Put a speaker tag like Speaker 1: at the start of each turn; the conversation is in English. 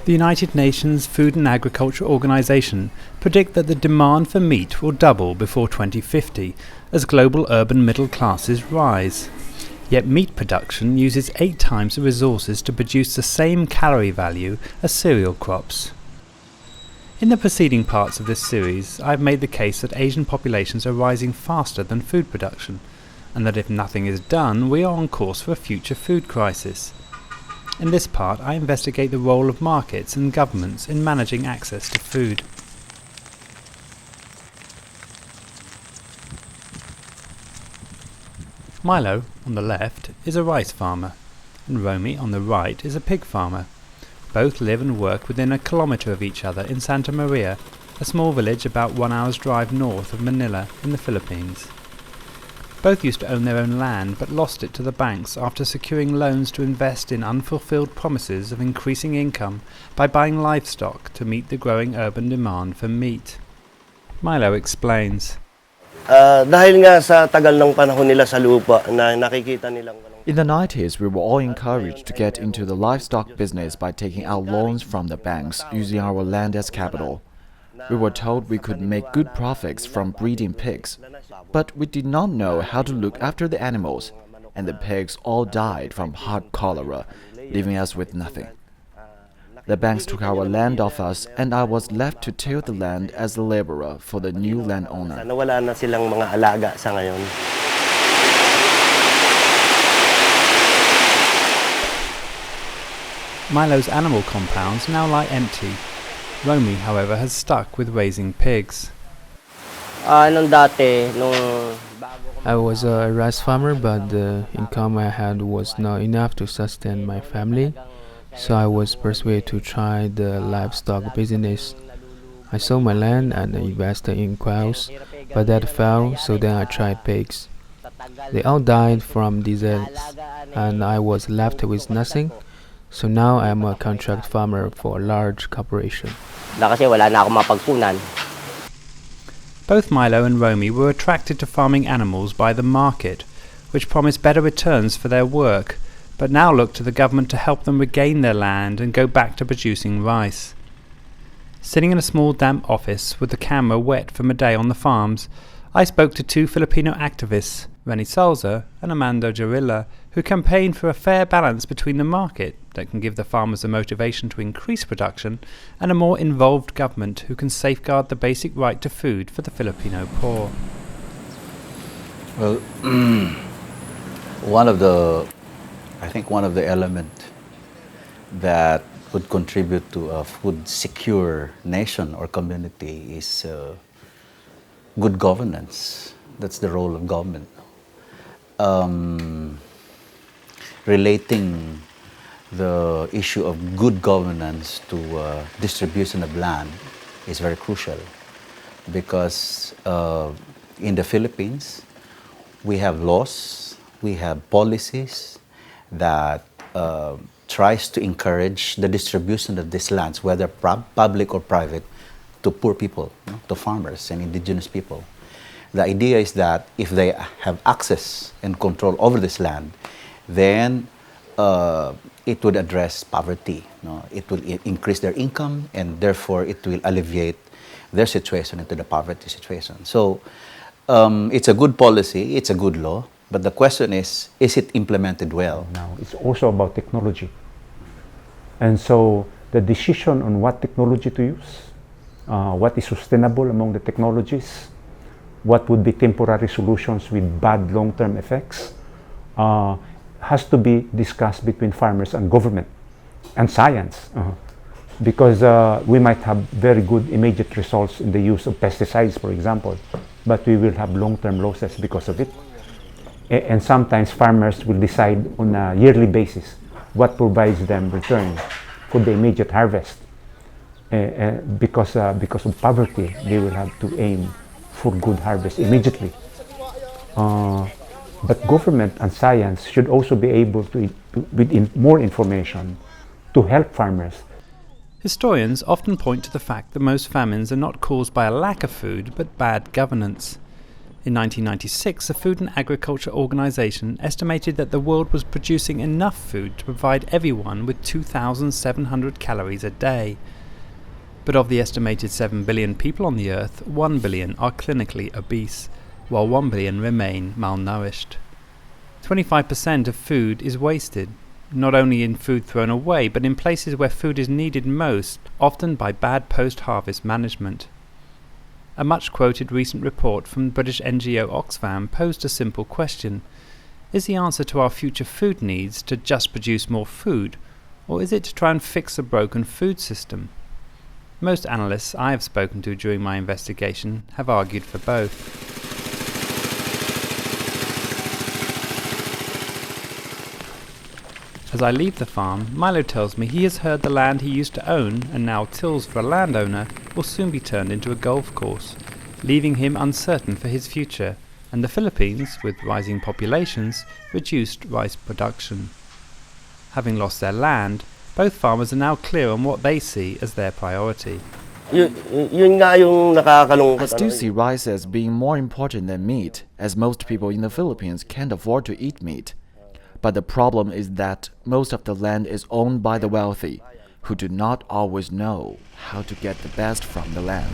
Speaker 1: The United Nations Food and Agriculture Organization predict that the demand for meat will double before 2050 as global urban middle classes rise. Yet meat production uses 8 times the resources to produce the same calorie value as cereal crops. In the preceding parts of this series, I have made the case that Asian populations are rising faster than food production, and that if nothing is done, we are on course for a future food crisis. In this part, I investigate the role of markets and governments in managing access to food. Milo, on the left, is a rice farmer, and Romy, on the right, is a pig farmer. Both live and work within a kilometre of each other in Santa Maria, a small village about 1 hour's drive north of Manila in the Philippines. Both used to own their own land but lost it to the banks after securing loans to invest in unfulfilled promises of increasing income by buying livestock to meet the growing urban demand for meat. Milo explains.
Speaker 2: Dahil nga sa tagal ng panahon nila sa lupa na nakikita nilang
Speaker 3: In the 90s, we were all encouraged to get into the livestock business by taking out loans from the banks using our land as capital. We were told we could make good profits from breeding pigs, but we did not know how to look after the animals, and the pigs all died from hard cholera, leaving us with nothing. The banks took our land off us, and I was left to till the land as a laborer for the new landowner.
Speaker 2: Wala na silang mga alaga sa ngayon.
Speaker 1: Milo's animal compounds now lie empty. Romy, however, has stuck with raising pigs.
Speaker 4: I was a rice farmer, but the income I had was not enough to sustain my family, so I was persuaded to try the livestock business. I sold my land and invested in cows, but that failed, so then I tried pigs. They all died from disease, and I was left with nothing. So now I am a contract farmer for a large corporation.
Speaker 1: Both Milo and Romy were attracted to farming animals by the market, which promised better returns for their work, but now look to the government to help them regain their land and go back to producing rice. Sitting in a small damp office with the camera wet from a day on the farms, I spoke to 2 Filipino activists, Reni Salza and Amando Jarilla, who campaigned for a fair balance between the market that can give the farmers a motivation to increase production and a more involved government who can safeguard the basic right to food for the Filipino poor.
Speaker 5: Well, one of the elements that would contribute to a food secure nation or community is good governance. That's the role of government. Relating the issue of good governance to distribution of land is very crucial because in the Philippines we have laws, we have policies that tries to encourage the distribution of these lands, whether public or private, to poor people, to farmers and indigenous people. The idea is that if they have access and control over this land, then it would address poverty. It will increase their income, and therefore it will alleviate their situation into the poverty situation. So it's a good policy, it's a good law, but the question is it implemented well?
Speaker 6: Now, it's also about technology. And so the decision on what technology to use, what is sustainable among the technologies, what would be temporary solutions with bad long-term effects, has to be discussed between farmers and government and science. Because we might have very good immediate results in the use of pesticides, for example, but we will have long-term losses because of it. And sometimes farmers will decide on a yearly basis what provides them return for the immediate harvest. Because of poverty, they will have to aim for good harvest immediately. But government and science should also be able to with more information, to help farmers.
Speaker 1: Historians often point to the fact that most famines are not caused by a lack of food, but bad governance. In 1996, the Food and Agriculture Organization estimated that the world was producing enough food to provide everyone with 2,700 calories a day. But of the estimated 7 billion people on the Earth, 1 billion are clinically obese, while 1 billion remain malnourished. 25% of food is wasted, not only in food thrown away, but in places where food is needed most, often by bad post-harvest management. A much-quoted recent report from British NGO Oxfam posed a simple question. Is the answer to our future food needs to just produce more food, or is it to try and fix a broken food system? Most analysts I have spoken to during my investigation have argued for both. As I leave the farm, Milo tells me he has heard the land he used to own, and now tills for a landowner, will soon be turned into a golf course, leaving him uncertain for his future, and the Philippines, with rising populations, reduced rice production. Having lost their land, both farmers are now clear on what they see as their priority.
Speaker 2: Yun nga yung nakakalungkot.
Speaker 3: I still see rice as being more important than meat, as most people in the Philippines can't afford to eat meat. But the problem is that most of the land is owned by the wealthy, who do not always know how to get the best from the land.